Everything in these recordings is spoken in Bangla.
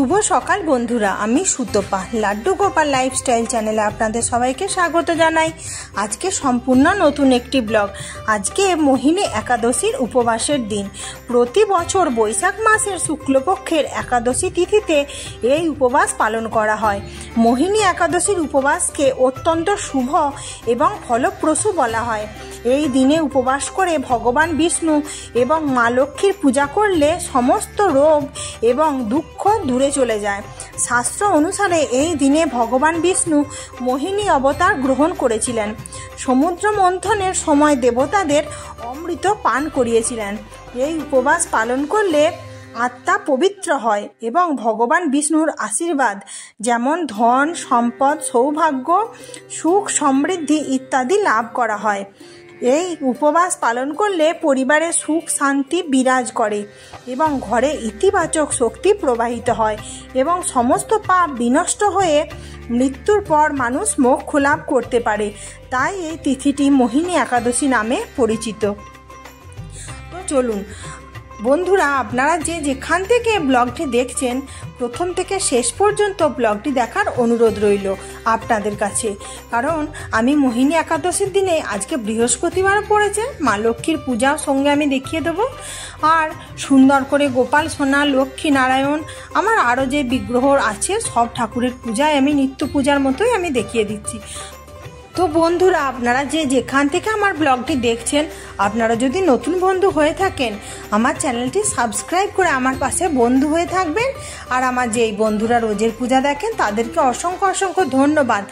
শুভ সকাল বন্ধুরা, আমি সুতপা লাড্ডু গোপাল লাইফস্টাইল চ্যানেলে আপনাদের সবাইকে স্বাগত জানাই। আজকে সম্পূর্ণ নতুন একটি ব্লগ। আজকে মোহিনী একাদশীর উপবাসের দিন। প্রতি বছর বৈশাখ মাসের শুক্লপক্ষের একাদশী তিথিতে এই উপবাস পালন করা হয়। মোহিনী একাদশীর উপবাসকে অত্যন্ত শুভ এবং ফলপ্রসূ বলা হয়। এই দিনে উপবাস করে ভগবান বিষ্ণু এবং মা লক্ষ্মীর পূজা করলে সমস্ত রোগ এবং দুঃখ দূরে চলে যায়। শাস্ত্র অনুসারে এই দিনে ভগবান বিষ্ণু মোহিনী অবতার গ্রহণ করেছিলেন। সমুদ্র মন্থনের সময় দেবতাদের অমৃত পান করিয়েছিলেন। এই উপবাস পালন করলে আত্মা পবিত্র হয় এবং ভগবান বিষ্ণুর আশীর্বাদ যেমন ধন সম্পদ সৌভাগ্য সুখ সমৃদ্ধি ইত্যাদি লাভ করা হয়। এই উপবাস পালন করলে পরিবারে সুখ শান্তি বিরাজ করে এবং ঘরে ইতিবাচক শক্তি প্রবাহিত হয় এবং সমস্ত পাপ বিনষ্ট হয়ে মৃত্যুর পর মানুষ মোক্ষ লাভ করতে পারে। তাই এই তিথিটি মোহিনী একাদশী নামে পরিচিত। তো চলুন বন্ধুরা, আপনারা যেখান থেকে ব্লগটি দেখছেন প্রথম থেকে শেষ পর্যন্ত ব্লগটি দেখার অনুরোধ রইল আপনাদের কাছে। কারণ আমি মোহিনী একাদশীর দিনে আজকে বৃহস্পতিবার পড়েছে, মা লক্ষ্মীর পূজার সঙ্গে আমি দেখিয়ে দেবো। আর সুন্দর করে গোপাল সোনা লক্ষ্মী নারায়ণ আমার আরও যে বিগ্রহ আছে সব ঠাকুরের পূজায় আমি নিত্য পূজার মতোই আমি দেখিয়ে দিচ্ছি। তো বন্ধুরা, আপনারা যেখান থেকে আমার ব্লগটি দেখছেন, আপনারা যদি নতুন বন্ধু হয়ে থাকেন আমার চ্যানেলটি সাবস্ক্রাইব করে আমার পাশে বন্ধু হয়ে থাকবেন। আর আমার যেই বন্ধুরা রোজের পূজা দেখেন তাদেরকে অসংখ্য অসংখ্য ধন্যবাদ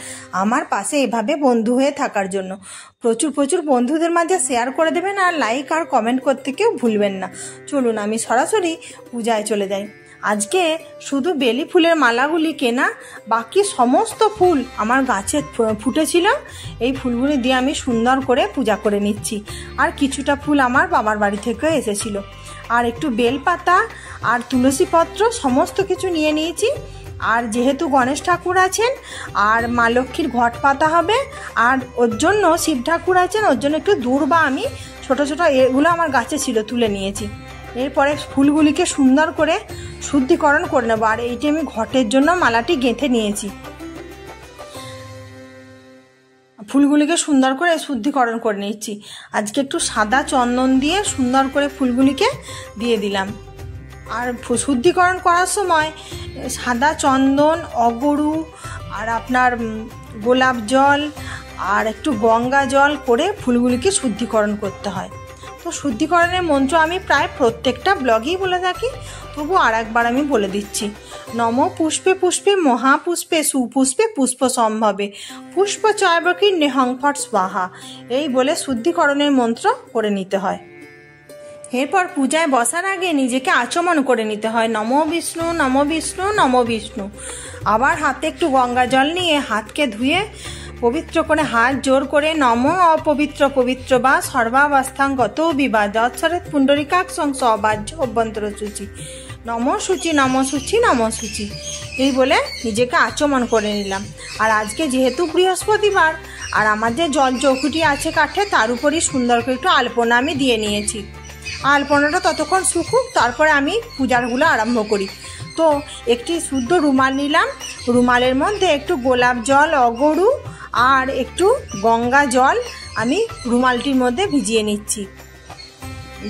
আমার পাশে এভাবে বন্ধু হয়ে থাকার জন্য। প্রচুর প্রচুর বন্ধুদের মাঝে শেয়ার করে দেবেন আর লাইক আর কমেন্ট করতে কেউ ভুলবেন না। চলুন আমি সরাসরি পূজায় চলে যাই। আজকে শুধু বেলি ফুলের মালাগুলি কেনা, বাকি সমস্ত ফুল আমার গাছে ফুটেছিল। এই ফুলগুলি দিয়ে আমি সুন্দর করে পূজা করে নিচ্ছি। আর কিছুটা ফুল আমার বাবার বাড়ি থেকে এসেছিল। আর একটু বেলপাতা আর তুলসী পত্র সমস্ত কিছু নিয়ে নিয়েছি। আর যেহেতু গণেশ ঠাকুর আছেন আর মা লক্ষ্মীর ঘট পাতা হবে আর ওর জন্য শিব ঠাকুর আছেন, ওর জন্য একটু দূর্বা আমি ছোট ছোট এগুলো আমার গাছে ছিল তুলে নিয়েছি। এরপরে ফুলগুলিকে সুন্দর করে শুদ্ধিকরণ করে নেবো। আর এইটি আমি ঘটের জন্য মালাটি গেঁথে নিয়েছি। ফুলগুলিকে সুন্দর করে শুদ্ধিকরণ করে নিচ্ছি। আজকে একটু সাদা চন্দন দিয়ে সুন্দর করে ফুলগুলিকে দিয়ে দিলাম। আর শুদ্ধিকরণ করার সময় সাদা চন্দন অগরু আর আপনার গোলাপ জল আর একটু গঙ্গা জল করে ফুলগুলিকে শুদ্ধিকরণ করতে হয়। তো শুদ্ধিকরণের মন্ত্র আমি প্রায় প্রত্যেকটা ব্লগেই বলে থাকি, তবু আর একবার আমি বলে দিচ্ছি। নম পুষ্পে পুষ্পে মহাপুষ্পে সুপুষ্পে পুষ্প সম্ভবে পুষ্প চয়বকী নেহংফট স্বাহা, এই বলে শুদ্ধিকরণের মন্ত্র করে নিতে হয়। এরপর পূজায় বসার আগে নিজেকে আচমন করে নিতে হয়, নম বিষ্ণু নম বিষ্ণু নম বিষ্ণু। আবার হাতে একটু গঙ্গা জল নিয়ে হাতকে ধুয়ে পবিত্র করে হাত জোর করে নম অপবিত্র পবিত্র বা সর্বাবস্থাঙ্গত বিবাদ অচ্ছরেত পুণ্ডরিকাক্ষং সবাহ্য অভ্যন্তর সূচি নম সূচি নম সূচি নম সূচি, এই বলে নিজেকে আচমন করে নিলাম। আর আজকে যেহেতু বৃহস্পতিবার আর আমার যে জল চৌকুটি আছে কাঠে তার উপরই সুন্দর করে একটু আলপনা আমি দিয়ে নিয়েছি। আলপনাটা ততক্ষণ শুকুক, তারপরে আমি পূজারগুলো আরম্ভ করি। তো একটি শুদ্ধ রুমাল নিলাম, রুমালের মধ্যে একটু গোলাপ জল অগরু আর একটু গঙ্গা জল আমি রুমালটির মধ্যে ভিজিয়ে নিচ্ছি।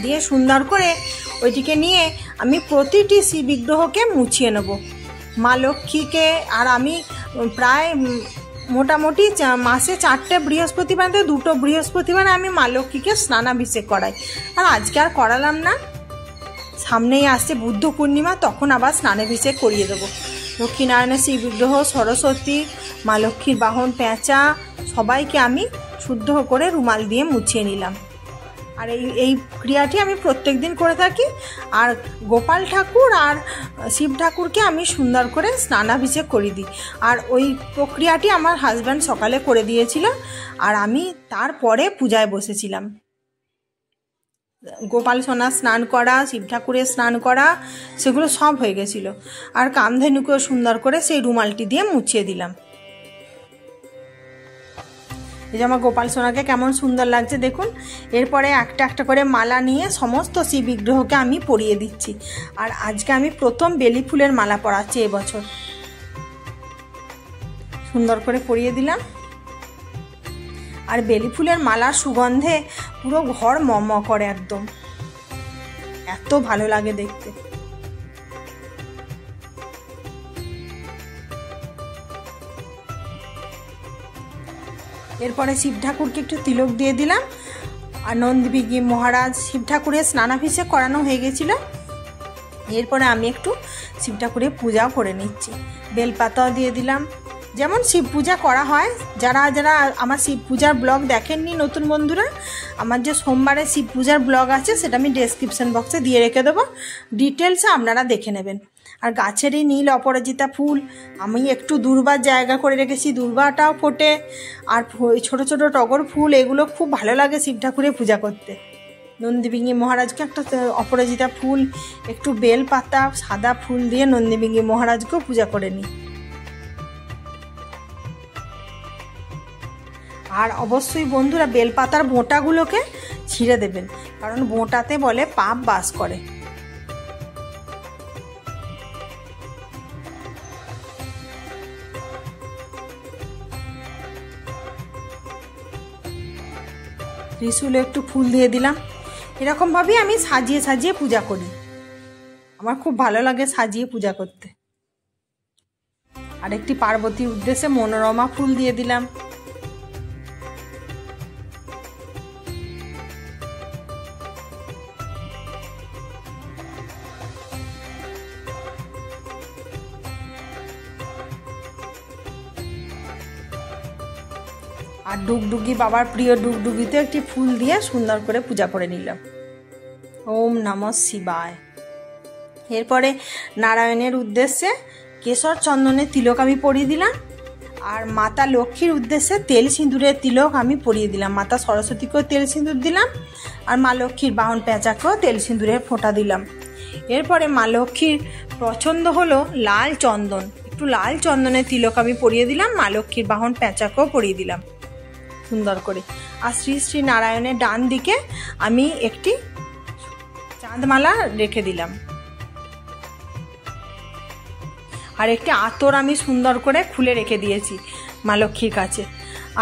দিয়ে সুন্দর করে ওইটিকে নিয়ে আমি প্রতিটি শিব বিগ্রহকে মুছিয়ে নেব। মা লক্ষ্মীকে আর আমি প্রায় মোটামুটি মাসে 4টে বৃহস্পতিবার 2টো বৃহস্পতিবার আমি মা লক্ষ্মীকে স্নানাভিষেক করাই। আর আজকে আর করালাম না, সামনেই আসছে বুদ্ধ পূর্ণিমা, তখন আবার স্নানাভিষেক করিয়ে দেবো। লক্ষ্মীনারায়ণের শিব বিগ্রহ সরস্বতী মা লক্ষ্মীর বাহন পেঁচা সবাইকে আমি শুদ্ধ করে রুমাল দিয়ে মুছিয়ে নিলাম। আর এই ক্রিয়াটি আমি প্রত্যেক দিন করে থাকি। আর গোপাল ঠাকুর আর শিব ঠাকুরকে আমি সুন্দর করে স্নানাভিষেক করে দিই। আর ওই প্রক্রিয়াটি আমার হাজব্যান্ড সকালে করে দিয়েছিল আর আমি তারপরে পূজায় বসেছিলাম। গোপাল সোনার স্নান করা, শিব ঠাকুরের স্নান করা, সেগুলো সব হয়ে গেছিলো। আর কামধেনুকেও সুন্দর করে সেই রুমালটি দিয়ে মুছিয়ে দিলাম। এই যে আমার গোপাল সোনাকে কেমন সুন্দর লাগছে দেখুন। এরপরে একটা একটা করে মালা নিয়ে সমস্ত শিব বিগ্রহকে আমি পরিয়ে দিচ্ছি। আর আজকে আমি প্রথম বেলি ফুলের মালা পরাচ্ছি এবছর। সুন্দর করে পরিয়ে দিলাম। আর বেলি ফুলের মালার সুগন্ধে পুরো ঘর মম করে, একদম এত ভালো লাগে দেখতে। এরপরে শিব ঠাকুরকে একটু তিলক দিয়ে দিলাম। আর নন্দীবিগ্রহ মহারাজ শিব ঠাকুরের স্নানাভিষেক করানো হয়ে গেছিল। এরপরে আমি একটু শিব ঠাকুরের পূজাও করে নিচ্ছি। বেলপাতাও দিয়ে দিলাম। যেমন শিব পূজা করা হয়, যারা যারা আমার শিব পূজার ব্লগ দেখেননি নতুন বন্ধুরা, আমার যে সোমবারে শিব পূজার ব্লগ আছে সেটা আমি ডেসক্রিপশন বক্সে দিয়ে রেখে দেবো, ডিটেলসে আপনারা দেখে নেবেন। আর গাছের এই নীল অপরাজিতা ফুল আমি একটু দূর্বার জায়গা করে রেখেছি, দূর্বাটাও ফোটে। আর ছোট ছোট টগর ফুল, এগুলো খুব ভালো লাগে শিব ঠাকুরের পূজা করতে। নন্দীবিগ্রহ মহারাজকে একটা অপরাজিতা ফুল, একটু বেল পাতা, সাদা ফুল দিয়ে নন্দীবিগ্রহ মহারাজকেও পূজা করে নিই। আর অবশ্যই বন্ধুরা বেলপাতার বোঁটাগুলোকে ছিঁড়ে দেবেন, কারণ বোঁটাতে বলে পাপ বাস করে। ত্রিশূলে একটু ফুল দিয়ে দিলাম। এরকমভাবেই আমি সাজিয়ে সাজিয়ে পূজা করি, আমার খুব ভালো লাগে সাজিয়ে পূজা করতে। আর একটি পার্বতীর উদ্দেশ্যে মনোরমা ফুল দিয়ে দিলাম। আর ডুগডুগি, বাবার প্রিয় ডুগডুগিতে একটি ফুল দিয়ে সুন্দর করে পূজা করে নিলাম। ওম নমঃ শিবায়। এরপরে নারায়ণের উদ্দেশ্যে কেশর চন্দনের তিলক আমি পরিয়ে দিলাম। আর মাতা লক্ষ্মীর উদ্দেশ্যে তেল সিঁদুরের তিলক আমি পরিয়ে দিলাম। মাতা সরস্বতীকেও তেল সিঁদুর দিলাম, আর মা লক্ষ্মীর বাহন পেঁচাকেও তেল সিঁদুরের ফোঁটা দিলাম। এরপরে মা লক্ষ্মীর পছন্দ হলো লাল চন্দন, একটু লাল চন্দনের তিলক আমি পরিয়ে দিলাম। মা লক্ষ্মীর বাহন পেঁচাকেও পরিয়ে দিলাম সুন্দর করে। আর শ্রী শ্রী নারায়ণের ডান দিকে আমি একটি চাঁদমালা রেখে দিলাম। আর একটি আতর আমি সুন্দর করে খুলে রেখে দিয়েছি মা লক্ষ্মীর কাছে।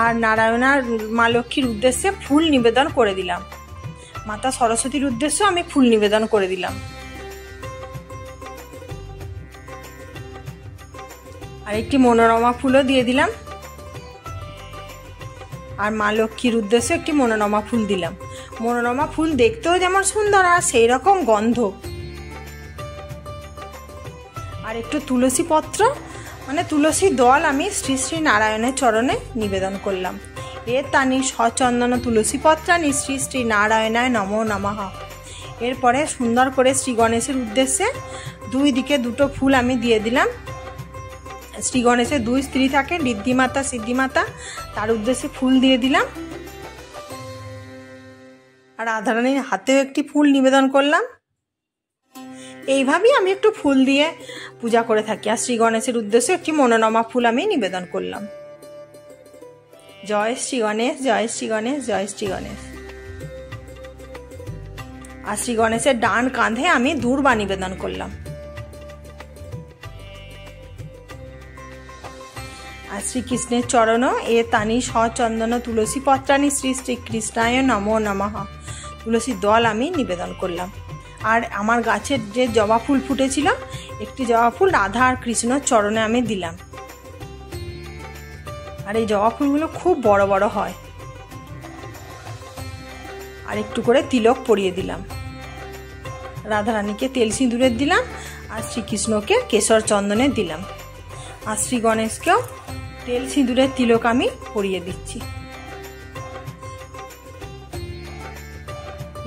আর নারায়ণার মা লক্ষ্মীর উদ্দেশ্যে ফুল নিবেদন করে দিলাম। মাতা সরস্বতীর উদ্দেশ্যে আমি ফুল নিবেদন করে দিলাম। আর একটি মনোরমা ফুলও দিয়ে দিলাম। আর মা লক্ষ্মীর উদ্দেশ্যে একটি মনোরমা ফুল দিলাম। মনোরমা ফুল দেখতেও যেমন সুন্দর আর সেই রকম গন্ধ। আর একটু তুলসী পত্র মানে তুলসী দল আমি শ্রী শ্রী নারায়ণের চরণে নিবেদন করলাম। এর তানি সচন্দন তুলসী পত্রানি শ্রী শ্রী নারায়ণায় নমো নমঃ। এরপরে সুন্দর করে শ্রী গণেশের উদ্দেশ্যে দুই দিকে দুটো ফুল আমি দিয়ে দিলাম। শ্রী গণেশের দুই স্ত্রী থাকে, ঋদ্ধিমাতা সিদ্ধিমাতা, তার উদ্দেশ্যে ফুল দিয়ে দিলাম। আর রাধারানীর হাতেও একটি ফুল নিবেদন করলাম। এইভাবেই আমি একটু ফুল দিয়ে পূজা করে থাকি। আর শ্রী গণেশের উদ্দেশ্যে একটি মনোরমা ফুল আমি নিবেদন করলাম। জয় শ্রী গণেশ, জয় শ্রী গণেশ, জয় শ্রী গণেশ। আর শ্রী গণেশের ডান কাঁধে আমি দূর্বা নিবেদন করলাম। আর শ্রীকৃষ্ণের চরণ এ তানি সচন্দন তুলসী পত্রানি শ্রী শ্রীকৃষ্ণায় নমো নমঃ তুলসী দল আমি নিবেদন করলাম। আর আমার গাছের যে জবা ফুল ফুটেছিল, একটি জবা ফুল রাধা আর কৃষ্ণর চরণে আমি দিলাম। আর এই জবা ফুলগুলো খুব বড় বড় হয়। আর একটু করে তিলক পরিয়ে দিলাম। রাধারানীকে তেল সিঁদুরের দিলাম, আর শ্রীকৃষ্ণকে কেশর চন্দনের দিলাম। আর শ্রী গণেশকেও তেল সিঁদুরের তিলক আমি পরিয়ে দিচ্ছি।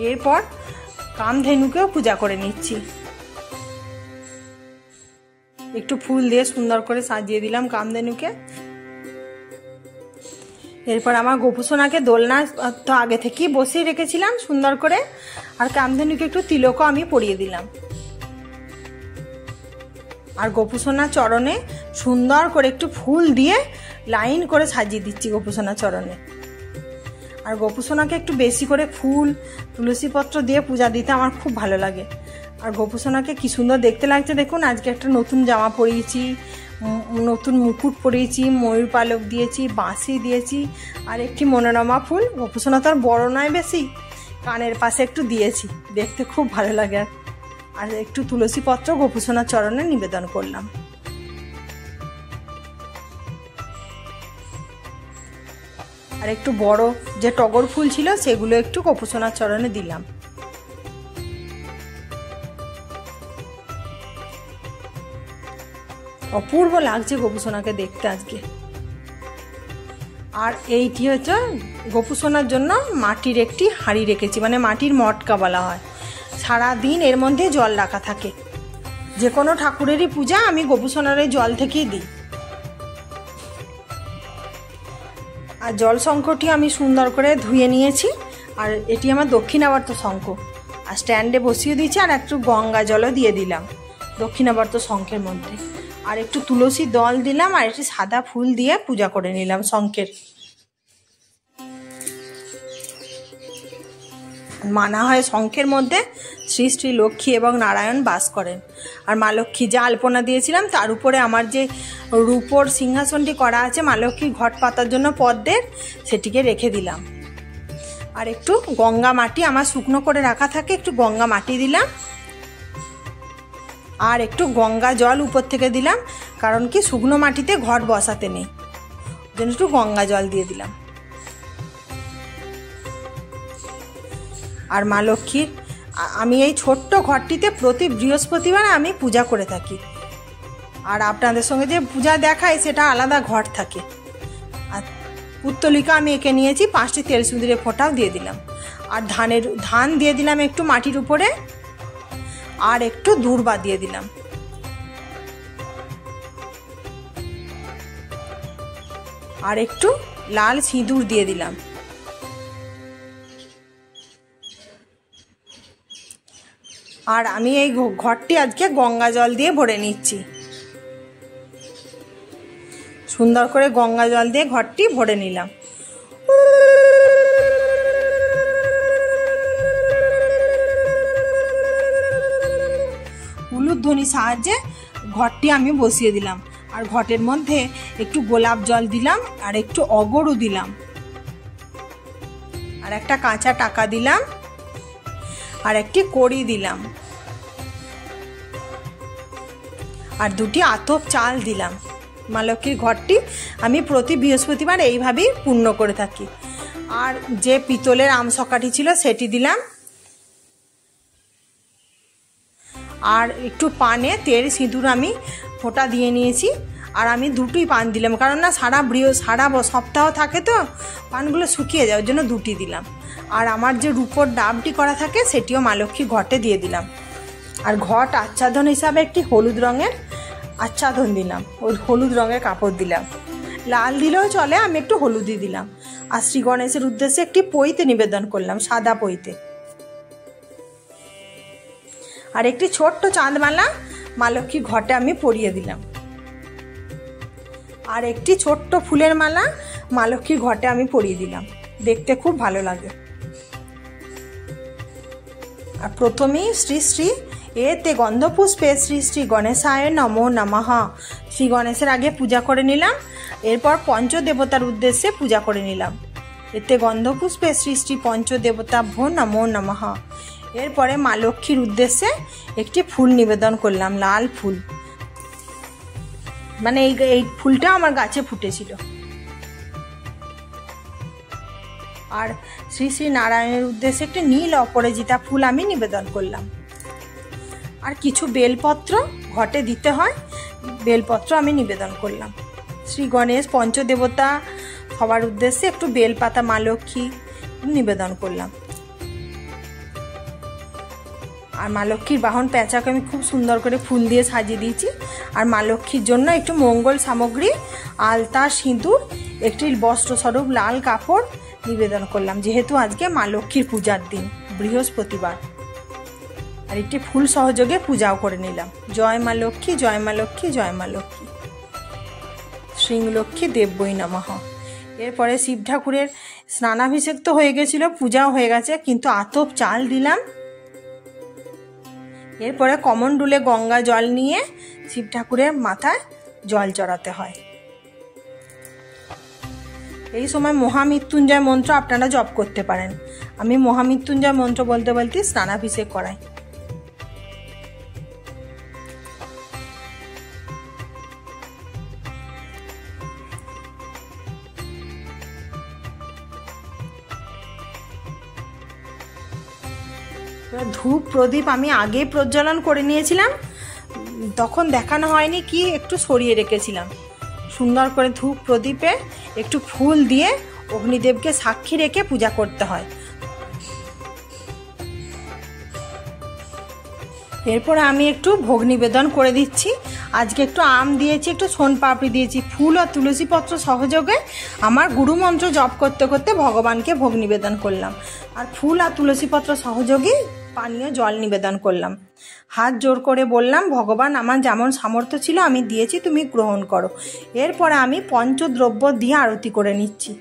এরপর কামধেনুকেও পূজা করে নিচ্ছি। একটু ফুল দিয়ে সুন্দর করে সাজিয়ে দিলাম কামধেনুকে। এরপর আমার গোপুসোনাকে দোলনা তো আগে থেকেই বসিয়ে রেখেছিলাম সুন্দর করে। আর কামধেনুকে একটু তিলকও আমি পরিয়ে দিলাম। আর গোপুসোনা চরণে সুন্দর করে একটু ফুল দিয়ে লাইন করে সাজিয়ে দিচ্ছি গোপুসোনা চরণে। আর গোপুসোনাকে একটু বেশি করে ফুল তুলসী পত্র দিয়ে পূজা দিতে আমার খুব ভালো লাগে। আর গোপুসোনাকে কি সুন্দর দেখতে লাগছে দেখুন। আজকে একটা নতুন জামা পরিয়েছি, নতুন মুকুট পরিয়েছি, ময়ূর পালক দিয়েছি, বাঁশি দিয়েছি আর একটি মনোরমা ফুল। গোপুসোনা তো আর বড় নয় বেশি, কানের পাশে একটু দিয়েছি, দেখতে খুব ভালো লাগে। আর একটু তুলসী পত্র গোপুসোনার চরণে নিবেদন করলাম। আর একটু বড় যে টগর ফুল ছিল সেগুলো একটু গোপুসোনার চরণে দিলাম। অপূর্ব লাগছে গোপুসোনাকে দেখতে আজকে। আর এইটি হচ্ছে গোপুসোনার জন্য মাটির একটি হাঁড়ি রেখেছি, মানে মাটির মটকা বলা হয়। সারাদিন এর মধ্যে জল রাখা থাকে। যে কোনো ঠাকুরেরই পূজা আমি গোপুসোনার এই জল থেকেই দিই। আর জল শঙ্খটি আমি সুন্দর করে ধুয়ে নিয়েছি। আর এটি আমার দক্ষিণাবর্ত শঙ্খ, আর স্ট্যান্ডে বসিয়ে দিয়েছি। আর একটু গঙ্গা জলও দিয়ে দিলাম দক্ষিণাবর্ত শঙ্খের মধ্যে। আর একটু তুলসী দল দিলাম আর একটি সাদা ফুল দিয়ে পূজা করে নিলাম শঙ্খের। মানা হয় শঙ্খের মধ্যে শ্রী শ্রী লক্ষ্মী এবং নারায়ণ বাস করেন। আর মা লক্ষ্মী যা আলপনা দিয়েছিলাম তার উপরে আমার যে রূপোর সিংহাসনটি করা আছে মা লক্ষ্মীর ঘট পাতার জন্য পদ্মের, সেটিকে রেখে দিলাম। আর একটু গঙ্গা মাটি আমার শুকনো করে রাখা থাকে, একটু গঙ্গা মাটি দিলাম। আর একটু গঙ্গা জল উপর থেকে দিলাম, কারণ কি শুকনো মাটিতে ঘট বসাতে নেই, ওই জন্য একটু গঙ্গা জল দিয়ে দিলাম। আর মা লক্ষ্মীর আমি এই ছোট্ট ঘরটিতে প্রতি বৃহস্পতিবার আমি পূজা করে থাকি। আর আপনাদের সঙ্গে যে পূজা দেখায় সেটা আলাদা ঘর থাকে। আর পুত্তলিকা আমি এঁকে নিয়েছি, 5টি তেল সিঁদুরের ফোঁটাও দিয়ে দিলাম। আর ধান দিয়ে দিলাম একটু মাটির উপরে, আর একটু দূর্বা দিয়ে দিলাম। আর একটু লাল সিঁদুর দিয়ে দিলাম। আর আমি এই ঘরটি আজকে গঙ্গা জল দিয়ে ভরে নিচ্ছি। সুন্দর করে গঙ্গা জল দিয়ে ঘরটি ভরে নিলাম। উলুধ্বনির সাহায্যে ঘরটি আমি বসিয়ে দিলাম। আর ঘটের মধ্যে একটু গোলাপ জল দিলাম, আর একটু অগরু দিলাম, আর একটা কাঁচা টাকা দিলাম, আর একটি কড়ি দিলাম, আর 2টি আতপ চাল দিলাম। মা লক্ষ্মীর ঘরটি আমি প্রতি বৃহস্পতিবার এইভাবেই পূর্ণ করে থাকি। আর যে পিতলের আমসকাঠি ছিল সেটি দিলাম। আর একটু পানে তেল সিঁদুর আমি ফোঁটা দিয়ে নিয়েছি। আর আমি 2টি পান দিলাম, কারণ না সারা সপ্তাহ থাকে তো পানগুলো শুকিয়ে যায়, ওই জন্য 2টি দিলাম। আর আমার যে রূপোর ডাবটি করা থাকে সেটিও মা লক্ষ্মীর ঘটে দিয়ে দিলাম। আর ঘট আচ্ছাদন হিসাবে একটি হলুদ রঙের আচ্ছাদন দিলাম, ওই হলুদ রঙের কাপড় দিলাম। লাল দিলেও চলে, আমি একটু হলুদই দিলাম। আর শ্রী গণেশের উদ্দেশ্যে একটি পইতে নিবেদন করলাম, সাদা পইতে। আর একটি ছোট্ট চাঁদমালা মা লক্ষ্মীর ঘটে আমি পরিয়ে দিলাম। আর একটি ছোট্ট ফুলের মালা মা লক্ষ্মীর ঘটে আমি পরিয়ে দিলাম, দেখতে খুব ভালো লাগে। আর প্রথমেই শ্রী শ্রী এতে গন্ধপুষ্পে শ্রী শ্রী গণেশায় নমো নমঃ, শ্রী গণেশের আগে পূজা করে নিলাম। এরপর পঞ্চদেবতার উদ্দেশ্যে পূজা করে নিলাম। এতে গন্ধপুষ্পে শ্রী শ্রী পঞ্চদেবতাভ্যো নমো নমঃ। এরপরে মা লক্ষ্মীর উদ্দেশ্যে একটি ফুল নিবেদন করলাম, লাল ফুল, মানে এই ফুলটা আমার গাছে ফুটেছিল। আর শ্রী শ্রী নারায়ণের উদ্দেশ্যে একটি নীল অপরাজিতা ফুল আমি নিবেদন করলাম। আর কিছু বেলপত্র ঘটে দিতে হয়, বেলপত্র আমি নিবেদন করলাম। শ্রী গণেশ পঞ্চদেবতা সবার উদ্দেশ্যে একটু বেলপাতা মা লক্ষ্মী নিবেদন করলাম। আর মা লক্ষ্মীর বাহন পেঁচাকে আমি খুব সুন্দর করে ফুল দিয়ে সাজিয়ে দিয়েছি। আর মা লক্ষ্মীর জন্য একটু মঙ্গল সামগ্রী, আলতা, সিঁদুর, একটি বস্ত্রস্বরূপ লাল কাপড় নিবেদন করলাম, যেহেতু আজকে মা লক্ষ্মীর পূজার দিন, বৃহস্পতিবার। আর একটি ফুল সহযোগে পূজাও করে নিলাম। জয় মা লক্ষ্মী, জয় মা লক্ষ্মী, জয় মা লক্ষ্মী, শ্রীলক্ষ্মী দেব্যই নমঃ। এরপরে শিব ঠাকুরের স্নানাভিষেক তো হয়ে গেছিল, পূজাও হয়ে গেছে, কিন্তু আতপ চাল দিলাম। এরপরে কমণ্ডুলে গঙ্গা জল নিয়ে শিব ঠাকুরের মাথায় জল চড়াতে হয়। এই সময় মহামৃত্যুঞ্জয় মন্ত্র আপনারা জপ করতে পারেন। আমি মহামৃত্যুঞ্জয় মন্ত্র বলতে বলতে স্নানাভিষেক করাই। ধূপ প্রদীপ আমি আগে প্রজ্বলন করে নিয়েছিলাম, তখন দেখানো হয়নি কি একটু সরিয়ে রেখেছিলাম। সুন্দর করে ধূপ প্রদীপে একটু ফুল দিয়ে অগ্নিদেবকে সাক্ষী রেখে পূজা করতে হয়। এরপর আমি একটু ভোগ নিবেদন করে দিচ্ছি। আজকে একটু আম দিয়েছি, একটু সোনপাপড়ি দিয়েছি। ফুল আর তুলসীপত্র সহযোগে আমার গুরুমন্ত্র জপ করতে করতে ভগবানকে ভোগ নিবেদন করলাম, আর ফুল আর তুলসীপত্র সহযোগে পানীয় জল নিবেদন করলাম। হাত জোর করে বললাম, ভগবান আমার যেমন সামর্থ্য ছিল আমি দিয়েছি, তুমি গ্রহণ করো। এরপরে আমি পঞ্চদ্রব্য দিয়ে আরতি করে নিচ্ছি।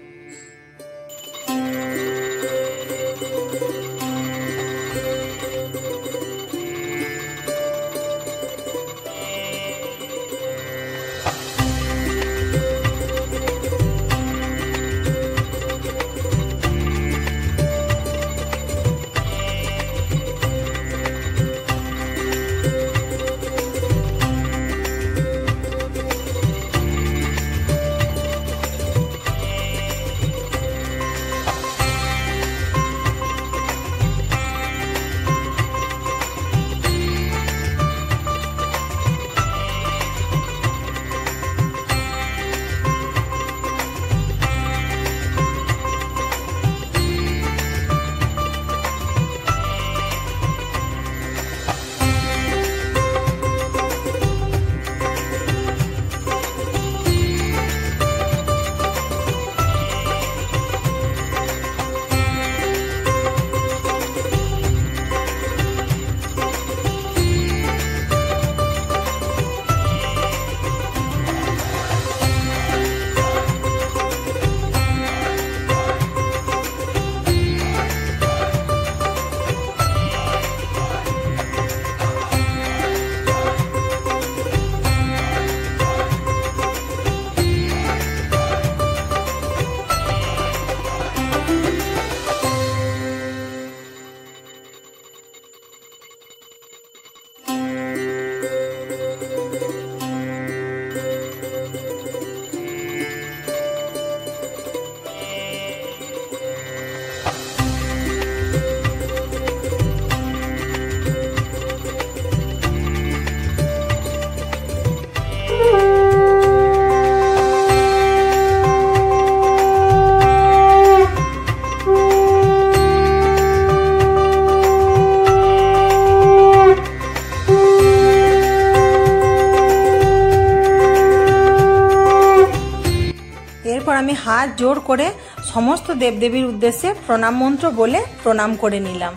আমি হাত জোর করে সমস্ত দেবদেবীর উদ্দেশ্যে প্রণাম মন্ত্র বলে প্রণাম করে নিলাম।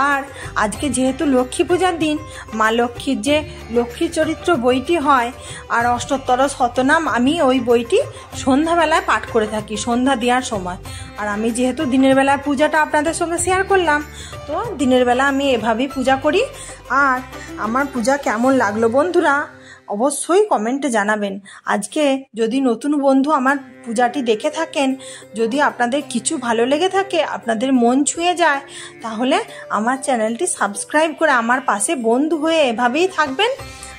আর আজকে যেহেতু লক্ষ্মী পূজার দিন, মা লক্ষ্মীর যে লক্ষ্মী চরিত্র বইটি হয় আর অষ্টোত্তর শতনাম, আমি ওই বইটি সন্ধ্যাবেলায় পাঠ করে থাকি, সন্ধ্যা দেওয়ার সময়। আর আমি যেহেতু দিনের বেলায় পূজাটা আপনাদের সঙ্গে শেয়ার করলাম, তো দিনের বেলা আমি এভাবেই পূজা করি। আর আমার পূজা কেমন লাগলো বন্ধুরা অবশ্যই কমেন্টে জানাবেন। আজকে যদি নতুন বন্ধু আমার পূজাটি দেখে থাকেন, যদি আপনাদের কিছু ভালো লেগে থাকে, আপনাদের মন ছুঁয়ে যায়, তাহলে আমার চ্যানেলটি সাবস্ক্রাইব করে আমার পাশে বন্ধু হয়ে এভাবেই থাকবেন।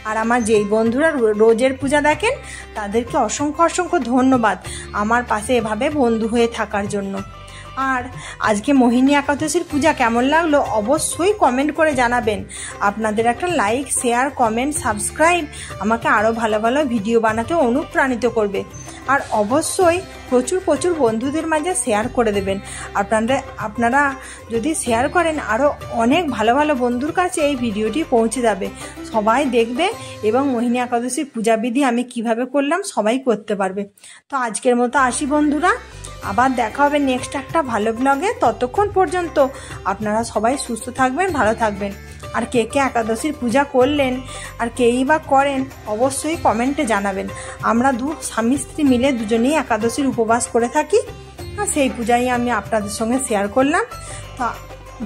আর আমার যেই বন্ধুরা রোজের পূজা দেখেন তাদেরকে অসংখ্য অসংখ্য ধন্যবাদ আমার পাশে এভাবে বন্ধু হয়ে থাকার জন্য। আর আজকে মোহিনী একাদশীর পূজা কেমন লাগলো অবশ্যই কমেন্ট করে জানাবেন। আপনাদের একটা লাইক, শেয়ার, কমেন্ট, সাবস্ক্রাইব আমাকে আরও ভালো ভালো ভিডিও বানাতে অনুপ্রাণিত করবে। আর অবশ্যই প্রচুর প্রচুর বন্ধুদের মাঝে শেয়ার করে দেবেন। আপনারা যদি শেয়ার করেন আরও অনেক ভালো ভালো বন্ধুর কাছে এই ভিডিওটি পৌঁছে যাবে, সবাই দেখবে এবং মোহিনী একাদশীর পূজাবিধি আমি কিভাবে করলাম সবাই করতে পারবে। তো আজকের মতো আসি বন্ধুরা, আবার দেখা হবে নেক্সট একটা ভালো ব্লগে। ততক্ষণ পর্যন্ত আপনারা সবাই সুস্থ থাকবেন, ভালো থাকবেন। আর কে কে একাদশীর পূজা করলেন আর কেই বা করেন অবশ্যই কমেন্টে জানাবেন। আমরা স্বামী স্ত্রী মিলে দুজনেই একাদশীর উপবাস করে থাকি। সেই পূজাই আমি আপনাদের সঙ্গে শেয়ার করলাম। তো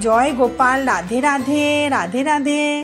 জয় গোপাল, রাধে রাধে, রাধে রাধে।